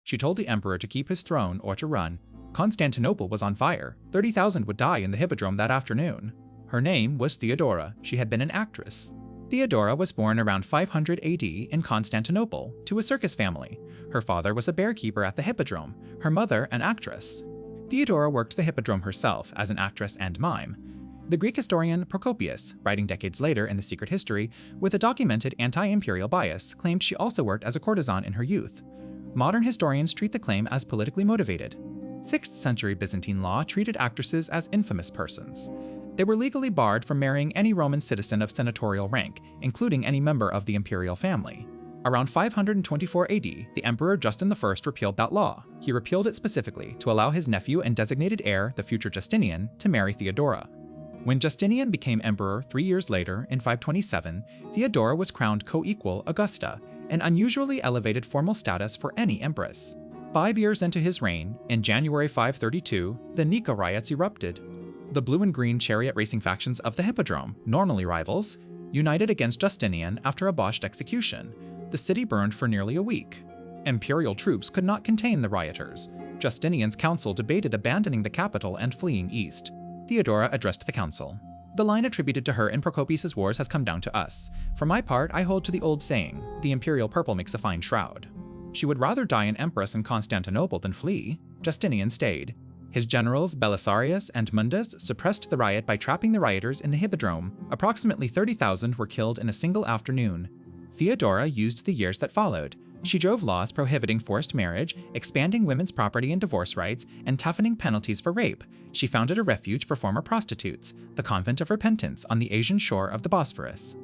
She told the emperor to keep his throne or to run. Constantinople was on fire. 30,000 would die in the Hippodrome that afternoon. Her name was Theodora. She had been an actress. Theodora was born around 500 AD in Constantinople to a circus family. Her father was a bearkeeper at the Hippodrome, her mother an actress. Theodora worked the Hippodrome herself as an actress and mime. The Greek historian Procopius, writing decades later in The Secret History, with a documented anti-imperial bias, claimed she also worked as a courtesan in her youth. Modern historians treat the claim as politically motivated. 6th century Byzantine law treated actresses as infamous persons. They were legally barred from marrying any Roman citizen of senatorial rank, including any member of the imperial family. Around 524 AD, the Emperor Justin I repealed that law. He repealed it specifically to allow his nephew and designated heir, the future Justinian, to marry Theodora. When Justinian became emperor 3 years later, in 527, Theodora was crowned co-equal Augusta, an unusually elevated formal status for any empress. 5 years into his reign, in January 532, the Nika riots erupted. The blue and green chariot racing factions of the Hippodrome, normally rivals, united against Justinian after a botched execution. The city burned for nearly a week. Imperial troops could not contain the rioters. Justinian's council debated abandoning the capital and fleeing east. Theodora addressed the council. The line attributed to her in Procopius's wars has come down to us. For my part, I hold to the old saying, the imperial purple makes a fine shroud. She would rather die an empress in Constantinople than flee. Justinian stayed. His generals Belisarius and Mundus suppressed the riot by trapping the rioters in the Hippodrome. Approximately 30,000 were killed in a single afternoon. Theodora used the years that followed. She drove laws prohibiting forced marriage, expanding women's property and divorce rights, and toughening penalties for rape. She founded a refuge for former prostitutes, the Convent of Repentance on the Asian shore of the Bosphorus.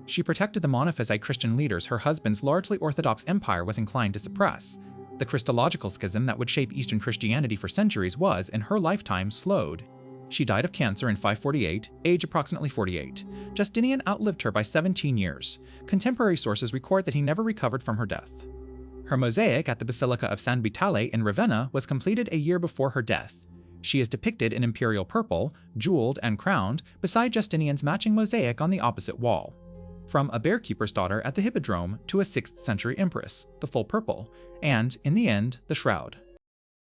She protected the Monophysite Christian leaders her husband's largely Orthodox empire was inclined to suppress. The Christological schism that would shape Eastern Christianity for centuries was, in her lifetime, slowed. She died of cancer in 548, age approximately 48. Justinian outlived her by 17 years. Contemporary sources record that he never recovered from her death. Her mosaic at the Basilica of San Vitale in Ravenna was completed a year before her death. She is depicted in imperial purple, jeweled and crowned, beside Justinian's matching mosaic on the opposite wall. From a bearkeeper's daughter at the Hippodrome to a 6th century empress, the full purple, and, in the end, the shroud.